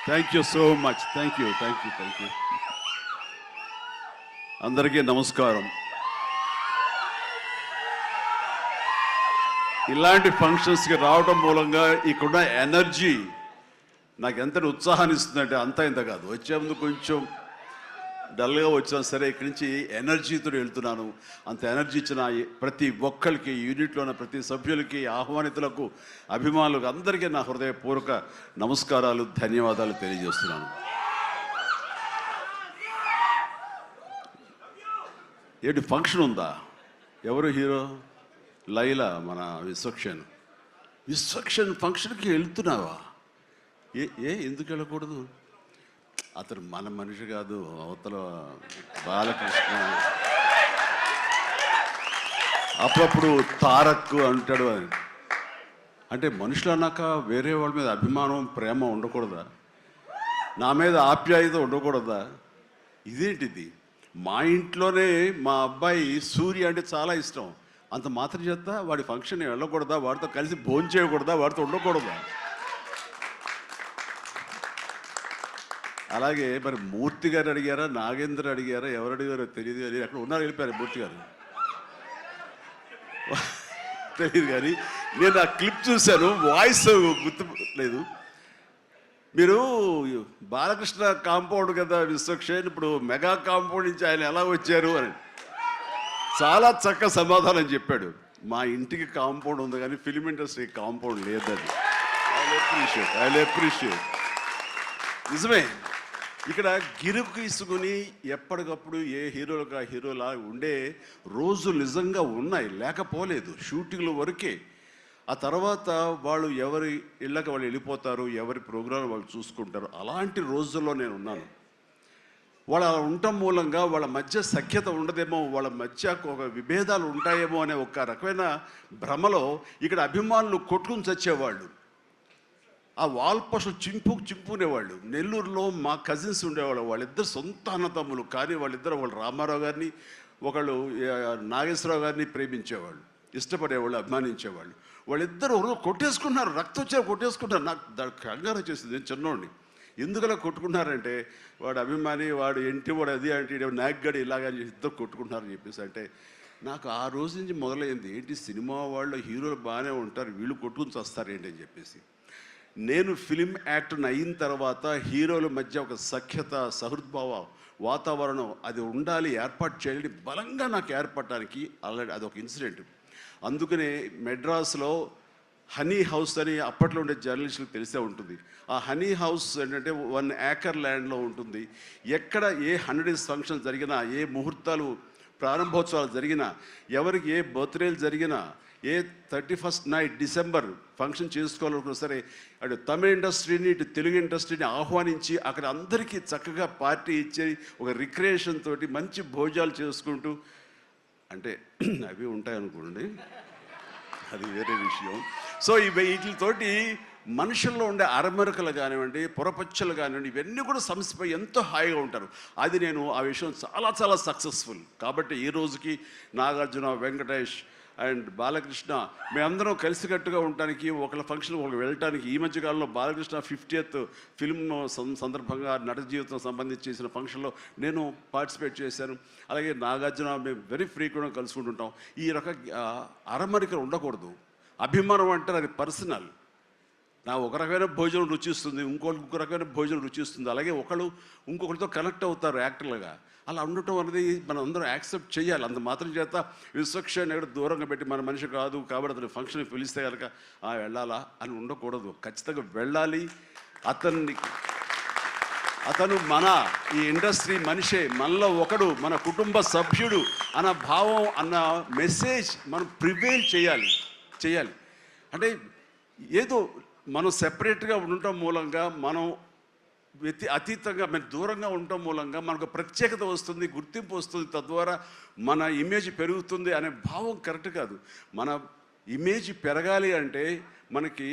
Thank you so much. Thank you. అందరికీ నమస్కారం. ఇలాంటి ఫంక్షన్స్కి రావడం మూలంగా ఇక్కడున్న ఎనర్జీ నాకు ఎంత ఉత్సాహాన్ని ఇస్తుందంటే అంతా ఇంత కాదు. వచ్చే ముందు కొంచెం డల్గా వచ్చినా సరే ఇక్కడి నుంచి ఎనర్జీతో వెళ్తున్నాను. అంత ఎనర్జీ ఇచ్చిన ప్రతి ఒక్కరికి, యూనిట్లో ఉన్న ప్రతి సభ్యులకి, ఆహ్వానితులకు, అభిమానులకు అందరికీ నా హృదయపూర్వక నమస్కారాలు, ధన్యవాదాలు తెలియజేస్తున్నాను. ఏంటి ఫంక్షన్ ఉందా? ఎవరు హీరో? లైలా, మన విశ్వక్షన్ ఫంక్షన్కి వెళ్తున్నావా? ఎందుకు వెళ్ళకూడదు? అతను మన మనిషి కాదు, అవతల బాలకృష్ణ. అప్పుడప్పుడు తారక్ అంటాడు అని. అంటే మనుషులు అన్నాక వేరే వాళ్ళ మీద అభిమానం, ప్రేమ ఉండకూడదా? నా మీద ఆప్యాయత ఉండకూడదా? ఇదేంటిది? మా ఇంట్లోనే మా అబ్బాయి సూర్య అంటే చాలా ఇష్టం. అంత మాత్రం చేత వాడి ఫంక్షన్ వెళ్ళకూడదా? వాడితో కలిసి భోజనం చేయకూడదా? వాడితో ఉండకూడదా? అలాగే మరి మూర్తి గారు అడిగారా, నాగేంద్ర అడిగారా, ఎవరు అడిగారో తెలియదు కానీ అక్కడ ఉన్నారు, వెళ్ళిపోయారు మూర్తి గారు. తెలియదు కానీ నేను ఆ క్లిప్ చూశాను, వాయిస్ గుర్తు లేదు. మీరు బాలకృష్ణ కాంపౌండ్ కదా విశ్వక్సేన్, ఇప్పుడు మెగా కాంపౌండ్ నుంచి ఆయన ఎలా వచ్చారు అని చాలా చక్కగా సమాధానం చెప్పాడు. మా ఇంటికి కాంపౌండ్ ఉంది కానీ ఫిలిం ఇండస్ట్రీ కాంపౌండ్ లేదని. I appreciate. నిజమే, ఇక్కడ గిరుకు తీసుకుని ఎప్పటికప్పుడు ఏ హీరోలుగా హీరోలా ఉండే రోజులు నిజంగా ఉన్నాయి, లేకపోలేదు. షూటింగ్ల వరకే. ఆ తర్వాత వాళ్ళు ఎవరి ఇళ్ళకి వాళ్ళు వెళ్ళిపోతారు, ఎవరి ప్రోగ్రాం వాళ్ళు చూసుకుంటారు. అలాంటి రోజుల్లో నేను ఉన్నాను. వాళ్ళు అలా ఉండటం మూలంగా వాళ్ళ మధ్య సఖ్యత ఉండదేమో, వాళ్ళ మధ్య ఒక విభేదాలు ఉంటాయేమో అనే ఒక రకమైన భ్రమలో ఇక్కడ అభిమానులు కొట్టుకుని చచ్చేవాళ్ళు. ఆ వాల్ పోస్టులు చింపుకునేవాళ్ళు. నెల్లూరులో మా కజిన్స్ ఉండేవాళ్ళు, వాళ్ళిద్దరు సొంత అన్నతమ్ములు. కానీ వాళ్ళు రామారావు గారిని, ఒకళ్ళు నాగేశ్వరరావు గారిని ప్రేమించేవాళ్ళు, ఇష్టపడేవాళ్ళు, అభిమానించేవాళ్ళు. వాళ్ళిద్దరు కొట్టేసుకున్నారు, రక్తం వచ్చే కొట్టేసుకుంటారు. నాకు దానికి కంగారు వచ్చేసింది. నేను చిన్నోడిని. ఎందుకలా కొట్టుకున్నారంటే వాడు అభిమాని, వాడు వాడు అది అంటే నాగ్గాడు ఇలాగని ఇద్దరు కొట్టుకుంటున్నారని చెప్పేసి. అంటే నాకు ఆ రోజు నుంచి మొదలైంది, ఏంటి సినిమా వాళ్ళు హీరోలు బాగానే ఉంటారు, వీళ్ళు కొట్టుకుని వస్తారు ఏంటి అని చెప్పేసి. నేను ఫిలిం యాక్టర్ని అయిన తర్వాత హీరోల మధ్య ఒక సఖ్యత, సహృద్భావ వాతావరణం అది ఉండాలి, ఏర్పాటు చేయాలి బలంగా నాకు ఏర్పడటానికి ఆల్రెడీ అదొక ఇన్సిడెంట్. అందుకనే మెడ్రాస్లో హనీ హౌస్ అని అప్పట్లో ఉండే జర్నలిస్టులకు తెలిసే ఉంటుంది. ఆ హనీ హౌస్ ఏంటంటే 1 acre ల్యాండ్లో ఉంటుంది. ఎక్కడ ఏ 100 days ఫంక్షన్ జరిగినా, ఏ ముహూర్తాలు ప్రారంభోత్సవాలు జరిగినా, ఎవరికి ఏ బర్త్డేలు జరిగినా, ఏ 31st నైట్ డిసెంబర్ ఫంక్షన్ చేసుకోవాలనుకున్నా సరే అటు తమిళ ఇండస్ట్రీని, ఇటు తెలుగు ఇండస్ట్రీని ఆహ్వానించి అక్కడ అందరికీ చక్కగా పార్టీ ఇచ్చి ఒక రిక్రియేషన్ తోటి మంచి భోజనాలు చేసుకుంటూ, అంటే అవి ఉంటాయనుకోండి, అది వేరే విషయం. సో వీటితోటి మనుషుల్లో ఉండే అరమరకలు కానివ్వండి, పొరపచ్చలు కానివ్వండి, ఇవన్నీ కూడా సమసిపోయి ఎంతో హాయిగా ఉంటారు. అది నేను ఆ విషయం చాలా చాలా సక్సెస్ఫుల్. కాబట్టి ఈ రోజుకి నాగార్జున, వెంకటేష్ అండ్ బాలకృష్ణ మేమందరం కలిసికట్టుగా ఉండటానికి, ఒకళ్ళ ఫంక్షన్ ఒకళ్ళు వెళ్ళటానికి. ఈ మధ్యకాలంలో బాలకృష్ణ 50th ఫిల్మ్ సందర్భంగా నట జీవితం సంబంధించి చేసిన ఫంక్షన్లో నేను పార్టిసిపేట్ చేశాను. అలాగే నాగార్జున మేము వెరీ ఫ్రీక్వెంట్గా కలుసుకుంటుంటాం. ఈ అరమరికలు ఉండకూడదు. అభిమానం అంటే అది పర్సనల్. నా ఒక రకమైన భోజనం రుచిస్తుంది, ఇంకొక రకమైన భోజనం రుచిస్తుంది. అలాగే ఇంకొకరితో కనెక్ట్ అవుతారు యాక్టర్లుగా. అలా ఉండటం అనేది మనం అందరం యాక్సెప్ట్ చేయాలి. అంత మాత్రం చేత విశ్వక్సేన్ ఎక్కడ దూరంగా పెట్టి మన మనిషి కాదు కాబట్టి అతని ఫంక్షన్కి పిలిస్తే కనుక వెళ్ళాలా అని ఉండకూడదు. ఖచ్చితంగా వెళ్ళాలి. అతను మన ఈ ఇండస్ట్రీ మనిషే, మనలో ఒకడు, మన కుటుంబ సభ్యుడు అన్న భావం, అన్న మెసేజ్ మనం ప్రివేల్ చేయాలి. అంటే ఏదో మనం సెపరేట్గా ఉండటం మూలంగా, మనం అతీతంగా మనం దూరంగా ఉండటం మూలంగా మనకు ప్రత్యేకత వస్తుంది, గుర్తింపు వస్తుంది, తద్వారా మన ఇమేజ్ పెరుగుతుంది అనే భావం కరెక్ట్ కాదు. మన ఇమేజ్ పెరగాలి అంటే, మనకి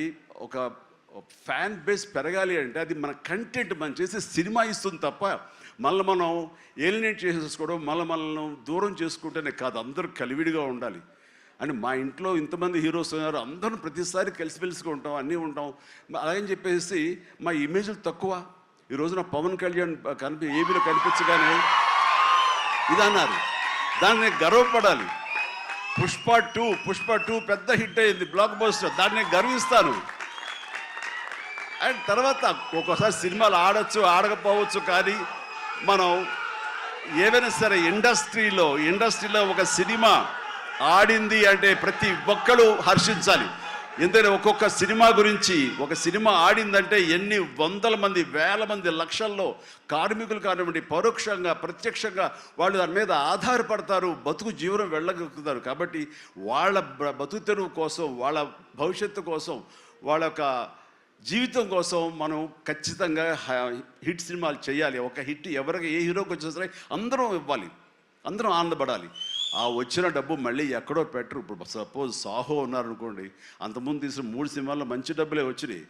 ఒక ఫ్యాన్ బేస్ పెరగాలి అంటే అది మన కంటెంట్, మనం చేసే సినిమా ఇస్తుంది తప్ప మనల్ని మనం ఏలినేట్ చేసేసుకోవడం, మనల్ని దూరం చేసుకుంటేనే కాదు. అందరూ కలివిడిగా ఉండాలి. అని మా ఇంట్లో ఇంతమంది హీరోస్ ఉన్నారు, అందరం ప్రతిసారి కలిసిమెలిసిగా ఉంటాం, అన్నీ ఉంటాం. అలాగని చెప్పేసి మా ఇమేజ్లు తక్కువ ఈ రోజున పవన్ కళ్యాణ్ ఏబీలో కనిపించగానే ఇది అన్నారు. దాన్ని గర్వపడాలి. పుష్ప టూ పెద్ద హిట్ అయింది, బ్లాక్ బస్టర్, దాన్ని గర్విస్తాను. అండ్ తర్వాత ఒక్కోసారి సినిమాలు ఆడచ్చు ఆడకపోవచ్చు, కానీ మనం ఏవైనా సరే ఇండస్ట్రీలో ఒక సినిమా ఆడింది అంటే ప్రతి ఒక్కరు హర్షించాలి. ఎందుకంటే ఒక్కొక్క సినిమా గురించి, ఒక సినిమా ఆడిందంటే ఎన్ని వందల మంది, వేల మంది, లక్షల్లో కార్మికులు కానివ్వండి, పరోక్షంగా ప్రత్యక్షంగా వాళ్ళు దాని మీద ఆధారపడతారు, బతుకు జీవనం వెళ్ళగలుగుతారు. కాబట్టి వాళ్ళ బతుకు తెరువు కోసం, వాళ్ళ భవిష్యత్తు కోసం, వాళ్ళ యొక్క జీవితం కోసం మనం ఖచ్చితంగా హిట్ సినిమాలు చేయాలి. ఒక హిట్ ఎవరికి ఏ హీరోకి వచ్చినా సరే అందరం ఇవ్వాలి, అందరం ఆనందపడాలి. ఆ వచ్చిన డబ్బు మళ్ళీ ఎక్కడో పెట్టరు. ఇప్పుడు సపోజ్ సాహో ఉన్నారనుకోండి, అంతకుముందు తీసిన 3 సినిమాల్లో మంచి డబ్బులే వచ్చినాయి.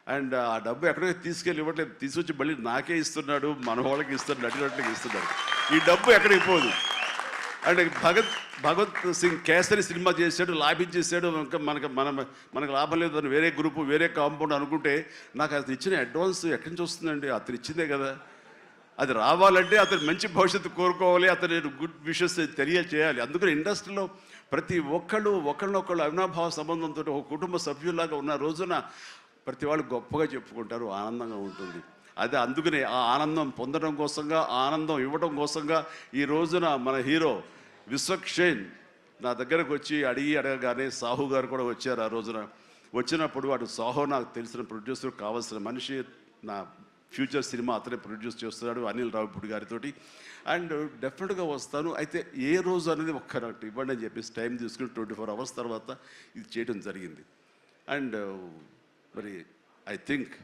అండ్ ఆ డబ్బు ఎక్కడో తీసుకెళ్ళి ఇవ్వట్లేదు, తీసుకొచ్చి మళ్ళీ నాకే ఇస్తున్నాడు, మన వాళ్ళకి ఇస్తున్నాడు, నటినట్లకి ఇస్తున్నాడు. ఈ డబ్బు ఎక్కడికి పోదు. అండ్ భగత్ సింగ్ కేసరి సినిమా చేశాడు, లాభించేసాడు, ఇంకా మనకు లాభం లేదు అని వేరే గ్రూపు, వేరే కాంపౌండ్ అనుకుంటే, నాకు అతను ఇచ్చిన అడ్వాన్స్ ఎక్కడి నుంచి వస్తుందండి? అతను ఇచ్చిందే కదా. అది రావాలంటే అతను మంచి భవిష్యత్తు కోరుకోవాలి, అతను గుడ్ విషెస్ తెలియచేయాలి. అందుకని ఇండస్ట్రీలో ప్రతి ఒక్కళ్ళు ఒకళ్ళనొకళ్ళు అవినాభావ సంబంధంతో ఒక కుటుంబ సభ్యుల్లాగా ఉన్న రోజున ప్రతి వాళ్ళు గొప్పగా చెప్పుకుంటారు, ఆనందంగా ఉంటుంది. అదే అందుకనే ఆ ఆనందం పొందడం కోసంగా, ఆనందం ఇవ్వడం కోసంగా ఈ రోజున మన హీరో విశ్వక్షేణ్ నా దగ్గరకు వచ్చి అడగగానే సాహు గారు కూడా వచ్చారు. ఆ రోజున వచ్చినప్పుడు వాడు సాహు నాకు తెలిసిన ప్రొడ్యూసర్, కావాల్సిన మనిషి, నా ఫ్యూచర్ సినిమా అతనే ప్రొడ్యూస్ చేస్తున్నాడు అనిల్ రావిపూడి గారితో. అండ్ డెఫినెట్గా వస్తాను, అయితే ఏ రోజు అనేది ఒక్క నాకు ఇవ్వండి అని చెప్పేసి టైం తీసుకుని 24 hours తర్వాత ఇది చేయడం జరిగింది. అండ్ మరి ఐ థింక్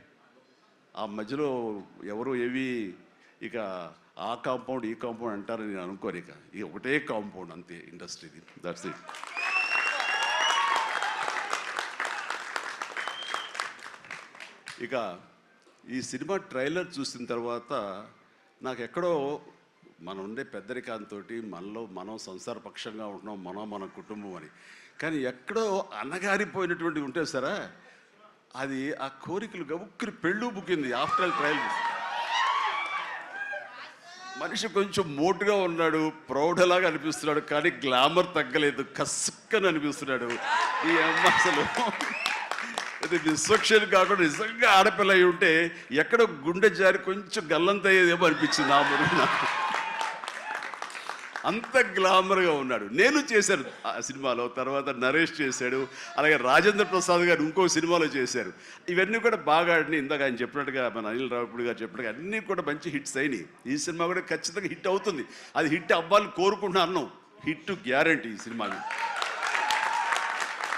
ఆ మధ్యలో ఎవరు ఏవి ఇక ఆ కాంపౌండ్ ఈ కాంపౌండ్ అంటారని నేను అనుకోను. ఇక ఒకటే కాంపౌండ్ అంతే ఇండస్ట్రీది, దట్స్ ఇట్. ఇక ఈ సినిమా ట్రైలర్ చూసిన తర్వాత నాకు ఎక్కడో మనం ఉండే పెద్దరికాంతో మనం సంసారపక్షంగా ఉంటున్నాం, మన కుటుంబం అని, కానీ ఎక్కడో అన్నగారిపోయినటువంటి ఉంటే సరే అది ఆ కోరికలు గబుక్కుని పెళ్ళు బుక్కింది. ఆఫ్టర్ ట్రయల్ మనిషి కొంచెం మోటుగా ఉన్నాడు, ప్రౌఢలాగా అనిపిస్తున్నాడు, కానీ గ్లామర్ తగ్గలేదు, కసుక్కని అనిపిస్తున్నాడు. ఈ అమ్మ అసలు అది విశ్వక్షేణ్ కాకుండా నిజంగా ఆడపిల్ల అయి ఉంటే ఎక్కడో గుండె జారి కొంచెం గల్లంత అయ్యేదేమో అనిపించింది. ఆ మురుగు నాకు అంత గ్లామర్గా ఉన్నాడు. నేను చేశాను ఆ సినిమాలో, తర్వాత నరేష్ చేశాడు, అలాగే రాజేంద్ర ప్రసాద్ గారు ఇంకో సినిమాలో చేశారు. ఇవన్నీ కూడా బాగా ఆడినాయి. ఇందాక ఆయన చెప్పినట్టుగా, మన అనిల్ రావిపూడి గారు చెప్పినట్టుగా అన్నీ కూడా మంచి హిట్స్ అయినాయి. ఈ సినిమా కూడా ఖచ్చితంగా హిట్ అవుతుంది. అది హిట్ అవ్వాలని కోరుకుంటున్నా అన్నాం. హిట్ గ్యారంటీ ఈ సినిమాకి.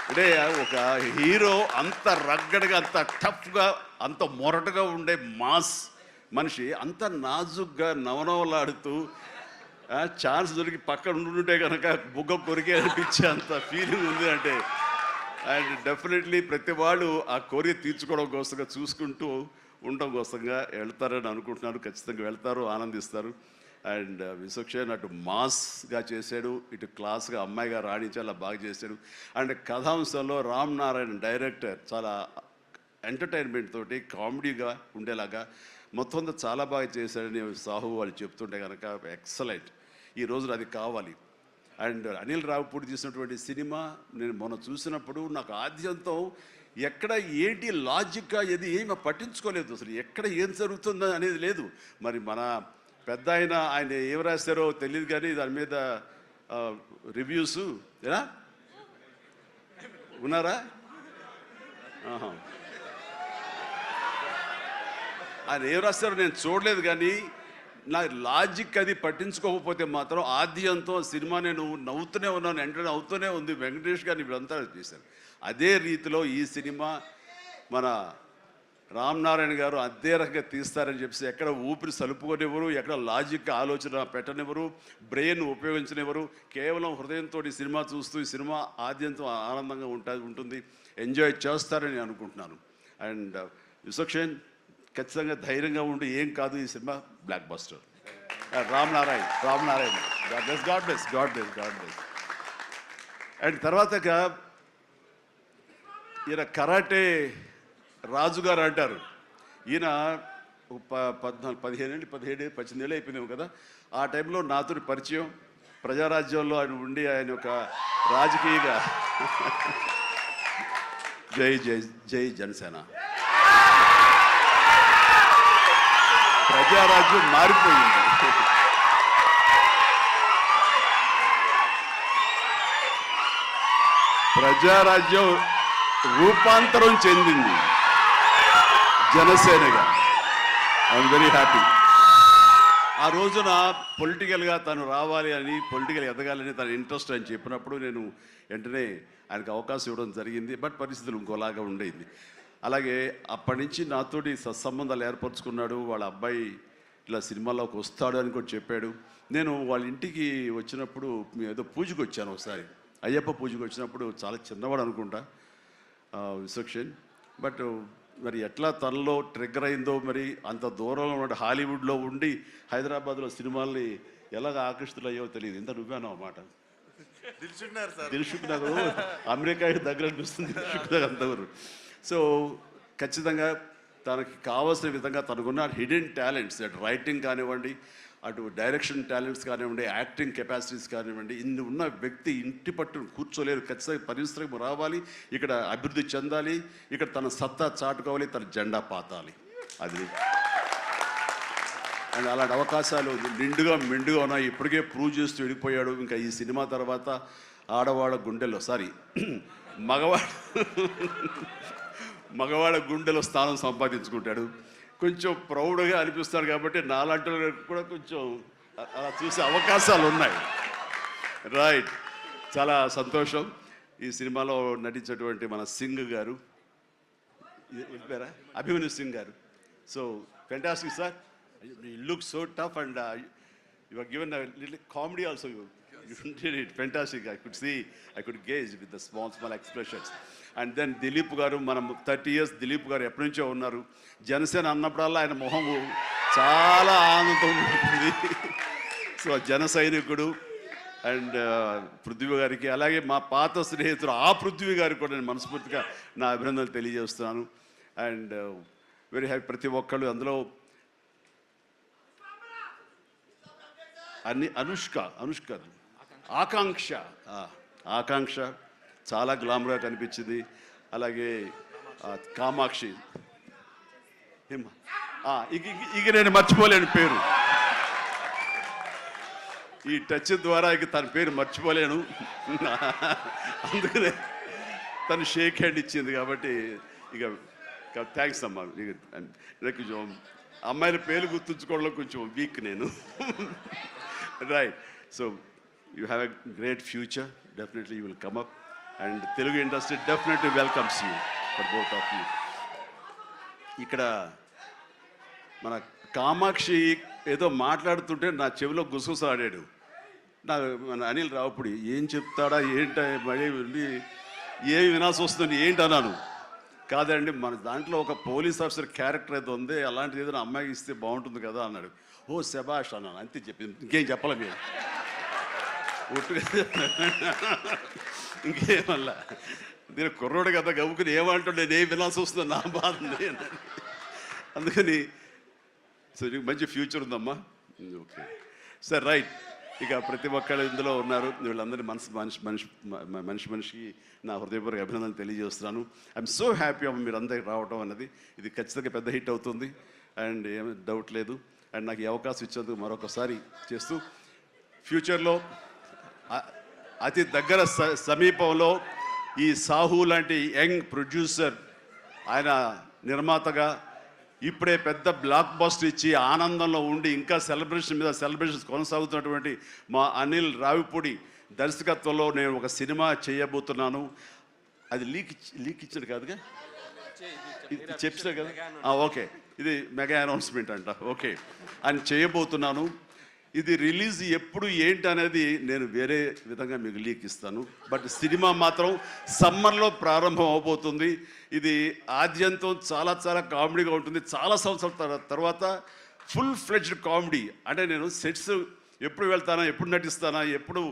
అంటే ఒక హీరో అంత రగ్గడగా, అంత టఫ్గా, అంత మొరటుగా ఉండే మాస్ మనిషి అంత నాజుగ్గా నవనవలాడుతూ ఛాన్స్ దొరికి పక్కన ఉండుంటే కనుక బుగ్గ కొరికే అనిపించే అంత ఫీలింగ్ ఉంది. అంటే అండ్ డెఫినెట్లీ ప్రతి వాళ్ళు ఆ కోరిక తీర్చుకోవడం కోసంగా, చూసుకుంటూ ఉండడం కోసంగా వెళ్తారని అనుకుంటున్నారు. ఖచ్చితంగా వెళ్తారు, ఆనందిస్తారు. అండ్ విశ్వక్షేణ్ అటు మాస్గా చేశాడు, ఇటు క్లాస్గా అమ్మాయిగా రాణి చాలా బాగా చేశాడు. అండ్ కథాంశంలో రామ్ నారాయణ డైరెక్టర్ చాలా ఎంటర్టైన్మెంట్ తోటి కామెడీగా ఉండేలాగా మొత్తం చాలా బాగా చేశాడని సాహు వాళ్ళు చెప్తుంటే కనుక ఎక్సలెంట్. ఈ రోజున అది కావాలి. అండ్ అనిల్ రావిపూడి తీసినటువంటి సినిమా నేను మొన్న చూసినప్పుడు నాకు ఆద్యంతం ఎక్కడ ఏంటి లాజిక్గా ఏది ఏమి పట్టించుకోలేదు. అసలు ఎక్కడ ఏం జరుగుతుందో అనేది లేదు. మరి మన పెద్ద ఆయన ఏం రాశారో తెలియదు, కానీ దాని మీద రివ్యూస్ ఎలా ఉన్నారా? ఆయన ఏం రాస్తారో నేను చూడలేదు, కానీ నా లాజిక్ అది పట్టించుకోకపోతే మాత్రం ఆద్యంతో సినిమా నేను నవ్వుతూనే ఉన్నాను, వెంటనే అవుతూనే ఉంది. వెంకటేష్ గారిని వీళ్ళంతా చేశారు. అదే రీతిలో ఈ సినిమా మన రామ్ నారాయణ గారు అదే రకంగా తీస్తారని చెప్పేసి ఎక్కడ ఊపిరి సలుపుకొనివ్వరు, ఎక్కడ లాజిక్ ఆలోచన పెట్టనివ్వరు, బ్రెయిన్ ఉపయోగించనివ్వరు. కేవలం హృదయంతో ఈ సినిమా చూస్తూ ఈ సినిమా ఆద్యంతో ఆనందంగా ఉంటుంది, ఎంజాయ్ చేస్తారని అనుకుంటున్నాను. అండ్ విశ్వక్షేణ్ ఖచ్చితంగా ధైర్యంగా ఉండి ఏం కాదు, ఈ cinema block buster. Ram Narayana God bless. And తర్వాత ఈయన కరాటే రాజుగారు అంటారు. ఈయన ఒక 17 18 అయిపోయిందేమో కదా. ఆ టైంలో నాతో పరిచయం, ప్రజారాజ్యంలో ఆయన ఉండి ఆయన ఒక రాజకీయగా జై జై జై జనసేన. ప్రజారాజ్యం మారిపోయింది. ప్రజారాజ్యం రూపాంతరం చెందింది జనసేనగా. I'm very happy. ఆ రోజున పొలిటికల్గా తను రావాలి అని, పొలిటికల్ ఎదగాలని తన ఇంట్రెస్ట్ అని చెప్పినప్పుడు నేను వెంటనే ఆయనకు అవకాశం ఇవ్వడం జరిగింది. బట్ పరిస్థితులు ఇంకోలాగా ఉండేది. అలాగే అప్పటి నుంచి నాతోటి సత్సంబంధాలు ఏర్పరచుకున్నాడు. వాళ్ళ అబ్బాయి ఇలా సినిమాలోకి వస్తాడు అని కూడా చెప్పాడు. నేను వాళ్ళ ఇంటికి వచ్చినప్పుడు ఏదో పూజకు వచ్చాను ఒకసారి, అయ్యప్ప పూజకు వచ్చినప్పుడు. చాలా చిన్నవాడు అనుకుంటా విశ్వక్షేణ్. బట్ మరి ఎట్లా తనలో ట్రిగ్గర్ అయిందో, మరి అంత దూరంలో ఉన్న హాలీవుడ్లో ఉండి హైదరాబాద్లో సినిమాల్ని ఎలాగ ఆకర్షితులయ్యో తెలియదు. ఇంత నువ్వేనో అన్నమాట. దిల్షుక్ నగర్ అమెరికాకి దగ్గర అనిపిస్తుంది దిల్షుక్ నగర్ అంతవరకు. సో ఖచ్చితంగా తనకి కావాల్సిన విధంగా తనకున్న హిడెన్ టాలెంట్స్, అటు రైటింగ్ కానివ్వండి, అటు డైరెక్షన్ టాలెంట్స్ కానివ్వండి, యాక్టింగ్ కెపాసిటీస్ కానివ్వండి, ఇన్ని ఉన్న వ్యక్తి ఇంటి పట్టును కూర్చోలేరు. ఖచ్చితంగా పరిశ్రమ రావాలి, ఇక్కడ అభివృద్ధి చెందాలి, ఇక్కడ తన సత్తా చాటుకోవాలి, తన జెండా పాతాలి. అది అండ్ అలాంటి అవకాశాలు నిండుగా మెండుగా ఉన్నాయి. ఇప్పటికే ప్రూవ్ చేస్తూ వెళ్ళిపోయాడు. ఇంకా ఈ సినిమా తర్వాత ఆడవాళ్ళ గుండెల్లో మగవాళ్ళ గుండెలో స్థానం సంపాదించుకుంటాడు. కొంచెం ప్రౌడ్గా అనిపిస్తాడు. కాబట్టి నాలాంటి కూడా కొంచెం అలా చూసే అవకాశాలు ఉన్నాయి. రైట్, చాలా సంతోషం. ఈ సినిమాలో నటించేటువంటి మన సింగ్ గారు, పేరా అభిమన్యు సింగ్ గారు. So fantastic sir, you look so tough and you are given a little comedy also. You did it fantastic. I could gauge with the small expressions. And then Dilip గారు, మనం 30 years దిలీప్ గారు ఎప్పటి నుంచో ఉన్నారు. జనసేన అన్నప్పుడల్లా ఆయన మొహం చాలా ఆనందంతో ఉంటుంది. సో జన సైనికుడు. అండ్ పృథ్వీ గారికి, అలాగే మా పాత స్నేహితుడు ఆ పృథ్వీ గారికి కూడా నేను మనస్ఫూర్తిగా నా అభినందనలు తెలియజేస్తున్నాను. And very happy. ప్రతి ఒక్కళ్ళు అందులో అనుష్క ఆకాంక్ష చాలా గ్లామర్గా కనిపించింది. అలాగే కామాక్షి, ఇక నేను మర్చిపోలేను పేరు. ఈ టచ్ ద్వారా ఇక తన పేరు మర్చిపోలేను. అందుకనే తను షేక్ హ్యాండ్ ఇచ్చింది. కాబట్టి ఇక థ్యాంక్స్ అమ్మా. కొంచెం అమ్మాయిల పేరు గుర్తుంచుకోవడంలో కొంచెం వీక్ నేను. Right. So you have a great future. Definitely you will come up and Telugu industry definitely welcomes you for both of you. ఇక్కడ మన కామాక్షి ఏదో మాట్లాడుతుంటే నా చెవిలో గుసగుసలాడాడు. మన అనిల్ రావుపూడి ఏం చెప్తాడా ఏంట, మళ్ళీ ఏమి వినాల్సి వస్తుంది ఏంటి అన్నాను. కాదండి, మన దాంట్లో ఒక పోలీస్ ఆఫీసర్ క్యారెక్టర్ ఏదో ఉంది, అలాంటిది ఏదైనా అమ్మాయికి ఇస్తే బాగుంటుంది కదా అన్నాడు. ఓ శభాష్ అన్నాను, అంతే చెప్పింది. ఇంకేం చెప్పలే మీరు ఇంకేమల్లా. నేను కుర్రోడు కదా గవ్వుకుని ఏమంటుండే నేను వినాల్సి వస్తుంది, నా బాధ. అందుకని సో నీకు మంచి ఫ్యూచర్ ఉందమ్మా. Okay sir, right. ఇక ప్రతి ఒక్కళ్ళు ఇందులో ఉన్నారు. వీళ్ళందరినీ మనిషికి నా హృదయపూర్వక అభినందనలు తెలియజేస్తున్నాను. ఐఎమ్ సో హ్యాపీ అమ్మ మీరు అందరికి రావడం అన్నది. ఇది ఖచ్చితంగా పెద్ద హిట్ అవుతుంది అండ్ ఏమీ డౌట్ లేదు. అండ్ నాకు ఈ అవకాశం ఇచ్చేందుకు మరొకసారి చేస్తూ, ఫ్యూచర్లో అతి దగ్గర సమీపంలో ఈ సాహు లాంటి యంగ్ ప్రొడ్యూసర్, ఆయన నిర్మాతగా ఇప్పుడే పెద్ద బ్లాక్ బస్టర్ ఇచ్చి ఆనందంలో ఉండి ఇంకా సెలబ్రేషన్స్ కొనసాగుతున్నటువంటి మా అనిల్ రావిపూడి దర్శకత్వంలో నేను ఒక సినిమా చేయబోతున్నాను. అది లీక్ ఇచ్చాడు కాదుగా, చెప్పాడు కదా. ఓకే, ఇది మెగా అనౌన్స్మెంట్ అంట. ఓకే, అని చేయబోతున్నాను. ఇది రిలీజ్ ఎప్పుడు ఏంటి అనేది నేను వేరే విధంగా మీకు లీక్ ఇస్తాను. బట్ సినిమా మాత్రం సమ్మర్లో ప్రారంభం అవబోతుంది. ఇది ఆద్యంతం చాలా చాలా కామెడీగా ఉంటుంది. చాలా సంవత్సరాల తర్వాత ఫుల్ ఫ్లెడ్జ్డ్ కామెడీ. అంటే నేను సెట్స్ ఎప్పుడు వెళ్తానా, ఎప్పుడు నటిస్తానా, ఎప్పుడు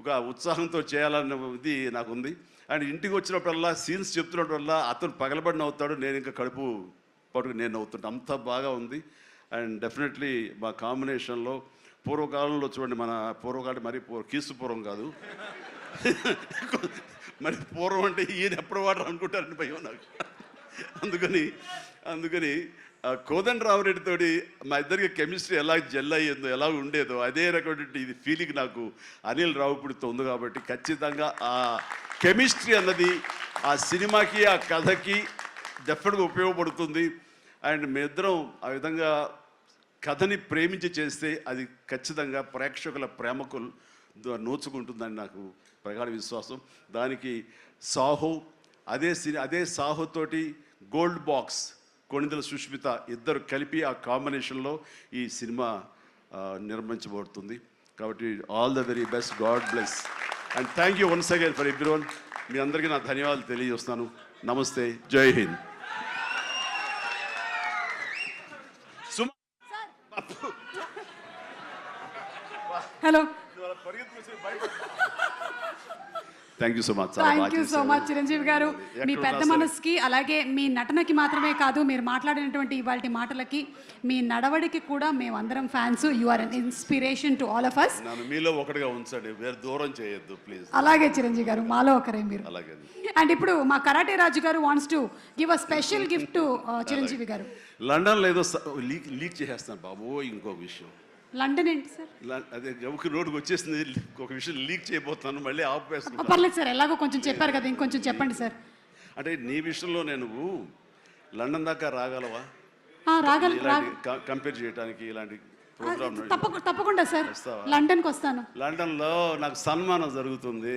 ఒక ఉత్సాహంతో చేయాలన్న ఇది నాకు ఉంది. అండ్ ఇంటికి వచ్చినప్పుడల్లా సీన్స్ చెప్తున్నప్పుడల్లా అతను పగలబడిన అవుతాడు, నేను ఇంకా కడుపు పట్టుకు నేను నవ్వుతుంటా, అంత బాగా ఉంది. అండ్ డెఫినెట్లీ మా కాంబినేషన్లో పూర్వకాలంలో చూడండి, మన పూర్వకాలం మరి కీసు పూర్వం కాదు, మరి పూర్వం అంటే ఈయన ఎప్పుడు వాడరు అనుకుంటారని భయం నాకు. అందుకని కోదండరామరెడ్డితోటి మా ఇద్దరికి కెమిస్ట్రీ ఎలా జెల్ అయ్యేదో, ఎలా ఉండేదో అదే రకమైన ఇది ఫీలింగ్ నాకు అనిల్ రావుపూడితో ఉంది. కాబట్టి ఖచ్చితంగా ఆ కెమిస్ట్రీ అన్నది ఆ సినిమాకి, ఆ కథకి డెఫినెట్గా ఉపయోగపడుతుంది. అండ్ మీ ఇద్దరం ఆ విధంగా కథని ప్రేమించి చేస్తే అది ఖచ్చితంగా ప్రేక్షకుల ప్రేమకు నోచుకుంటుందని నాకు ప్రగాఢ విశ్వాసం. దానికి సాహో, అదే సాహోతోటి గోల్డ్ బాక్స్ కొణిదెల సుష్మిత ఇద్దరు కలిపి ఆ కాంబినేషన్లో ఈ సినిమా నిర్మించబడుతుంది. కాబట్టి all the very best, God bless and thank you once again for everyone. మీ అందరికీ నా ధన్యవాదాలు తెలియజేస్తున్నాను. నమస్తే, జై Hind. Hello, thank you so much. Thank you so much Chiranjeevi garu. మీ పెద్ద మనసుకి, అలాగే మీ నటనకి మాత్రమే కాదు, మీరు మాట్లాడినటువంటి ఇవాళ మాటలకి, మీ నడవడికి కూడా మేమందరం fans. You are an inspiration to all of us. నన్ను మీలో ఒకటిగా ఉంచండి, వేరే దూరం చేయొద్దు ప్లీజ్. అలాగే చిరంజీవి గారు, మాలో ఒకరే మీరు. అలాగే. అండ్ ఇప్పుడు మా కరాటే రాజు గారు wants to give a special gift to Chiranjeevi గారు. లండన్లో ఏదో లీక్ చేసేస్తాను బాబు. ఇంకొక విషయం, లండన్ ఏంటి సార్? అదే ఎవరికి రోడ్డుకి వచ్చేసింది, ఒక విషయం లీక్ చేయబోతున్నాను, మళ్ళీ ఆపేస్తాను. పర్లేదు సార్, ఎలాగో కొంచెం చెప్పారు కదా, ఇంకొంచెం చెప్పండి సార్. అంటే నీ విషయంలో నేను లండన్ దాకా రాగలవా? కంపేర్ చేయడానికి ఇలాంటి ప్రోగ్రామ్ తప్పకుండా సార్, లండన్కి వస్తాను. లండన్లో నాకు సన్మానం జరుగుతుంది,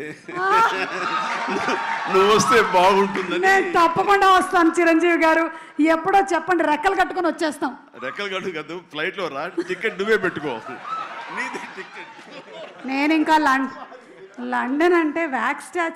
నువ్వు వస్తే బాగుంటుంది. నేను తప్పకుండా వస్తాను చిరంజీవి గారు, ఎప్పుడో చెప్పండి, రెక్కలు కట్టుకొని వచ్చేస్తాం. రెక్కలు కట్టు కాదు, ఫ్లైట్లో రా, టికెట్ నువ్వే పెట్టుకో, నీది టికెట్. నేను ఇంకా లండన్ అంటే వ్యాక్స్ స్టాచ్యూ